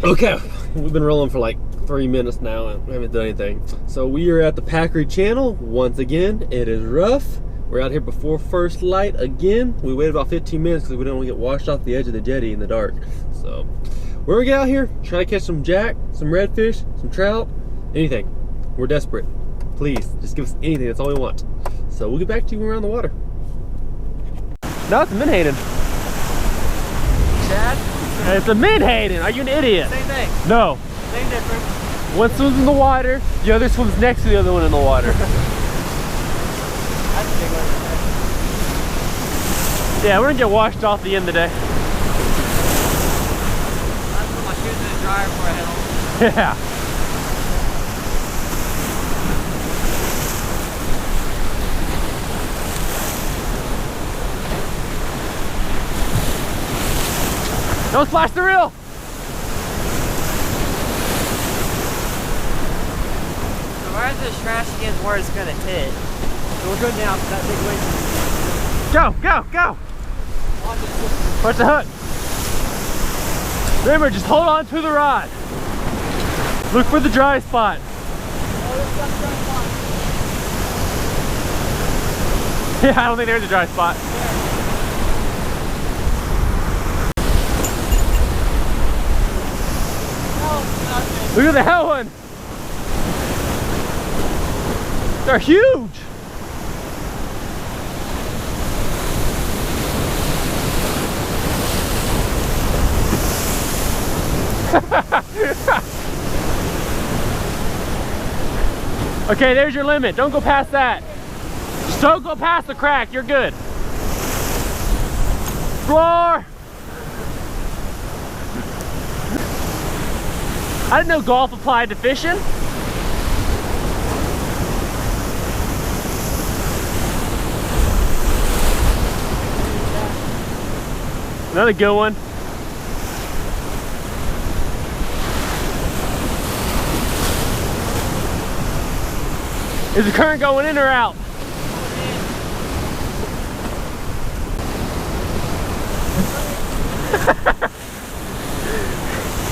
Okay, we've been rolling for like 3 minutes now and we haven't done anything. So we are at the Packery channel once again. It is rough. We're out here before first light again. We waited about 15 minutes because we didn't want to get washed off the edge of the jetty in the dark. So we're gonna get out here, try to catch some jack, some redfish, some trout, anything. We're desperate. Please, just give us anything. That's all we want. So we'll get back to you when we're on the water. No, it's a menhaden. Chad? It's a menhaden. Are you an idiot? Same thing. No. Same difference. One swims in the water, the other swims next to the other one in the water. That's a big one. Yeah, we're gonna get washed off the end today. I put my shoes in the dryer before I head home. Yeah. Don't splash the reel! So where's this trash against where it's gonna hit? So we're good now, that big wave. Go, go, go! Watch the hook. Remember, just hold on to the rod. Look for the dry spot. Yeah, I don't think there's a dry spot. Look at the hell one. They're huge. Okay, there's your limit. Don't go past that. Just don't go past the crack. You're good. Roar! I didn't know golf applied to fishing. Another good one. Is the current going in or out?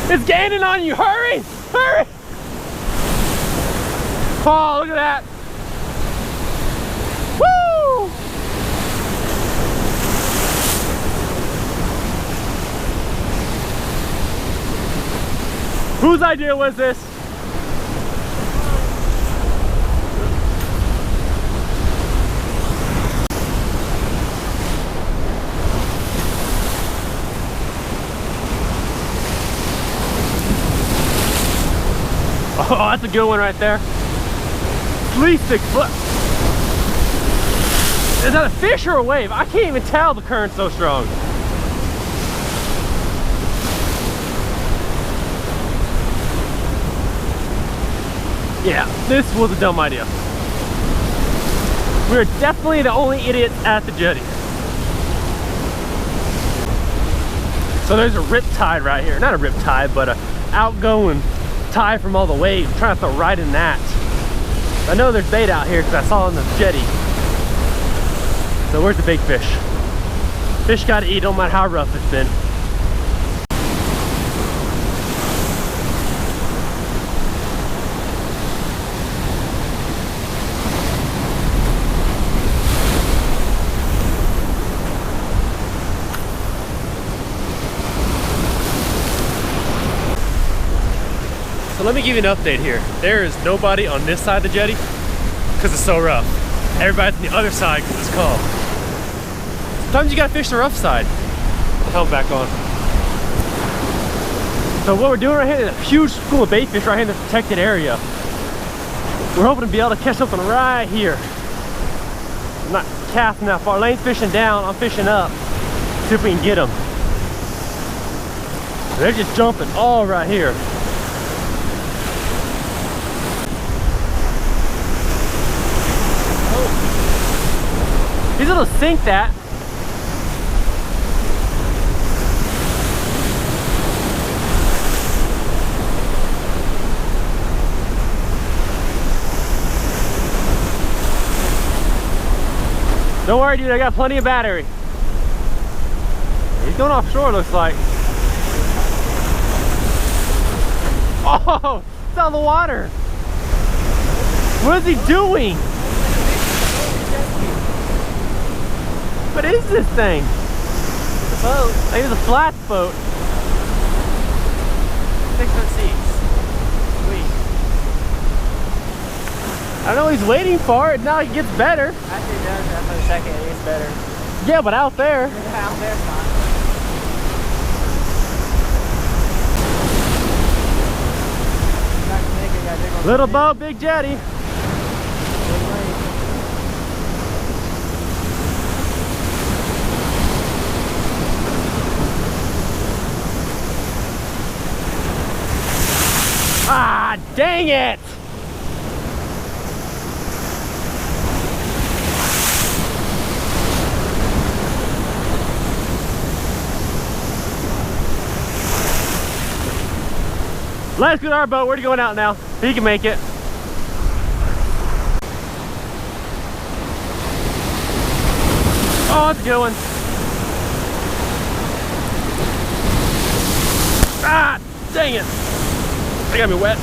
It's gaining on you. Hurry! Hurry! Oh, look at that. Woo! Whose idea was this? Oh, that's a good one right there. At least 6 foot. Is that a fish or a wave? I can't even tell, the current's so strong. Yeah, this was a dumb idea. We're definitely the only idiots at the jetty. So there's a rip tide right here. Not a rip tide, but a outgoing tide from all the waves. I'm trying to throw right in that. I know there's bait out here because I saw on the jetty. So where's the big fish? Fish gotta eat, no matter how rough it's been. So let me give you an update here. There is nobody on this side of the jetty because it's so rough. Everybody's on the other side because it's calm. Sometimes you gotta fish the rough side. I'll help back on. So what we're doing right here is a huge school of bait fish right here in the protected area. We're hoping to be able to catch something right here. I'm not casting that far. Lane's fishing down, I'm fishing up. See if we can get them. They're just jumping all right here. He's gonna sink that. Don't worry, dude, I got plenty of battery. He's going offshore, looks like. Oh, it's out of the water. What is he doing? What is this thing? The boat. I think it's a flat boat. 6-foot seats. Sweet. I know he's waiting for it. Now he gets better. After he does that for a second, it gets better. Yeah, but out there. Out there's not. Little boat, big jetty. Ah, dang it! Let's go to our boat. We're going out now. He can make it. Oh, that's a good one. Ah, dang it. They got me wet.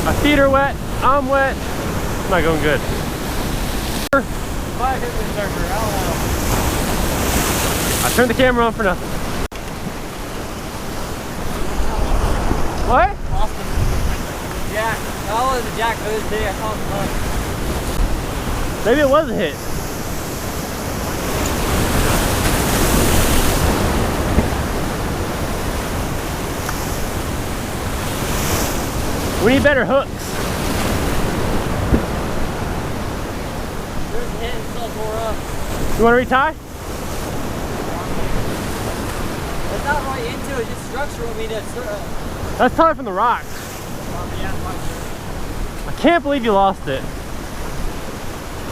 My feet are wet. I'm wet. It's not going good. Might hit the surfer. I don't know. I turned the camera on for nothing. What? Austin. Jack. Oh, the jack goes there. I saw the Maybe it was a hit. We need better hooks. There's a hit and still tore up. You want to retie? It's not right into it, just structural. I mean, it's That's probably from the rocks. I can't believe you lost it.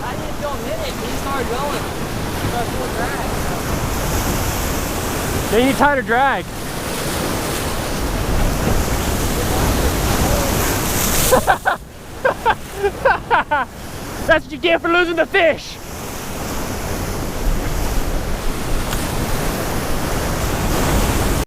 I didn't feel him hit it, he started going. Started full drag. Then you need tighter drag. That's what you get for losing the fish.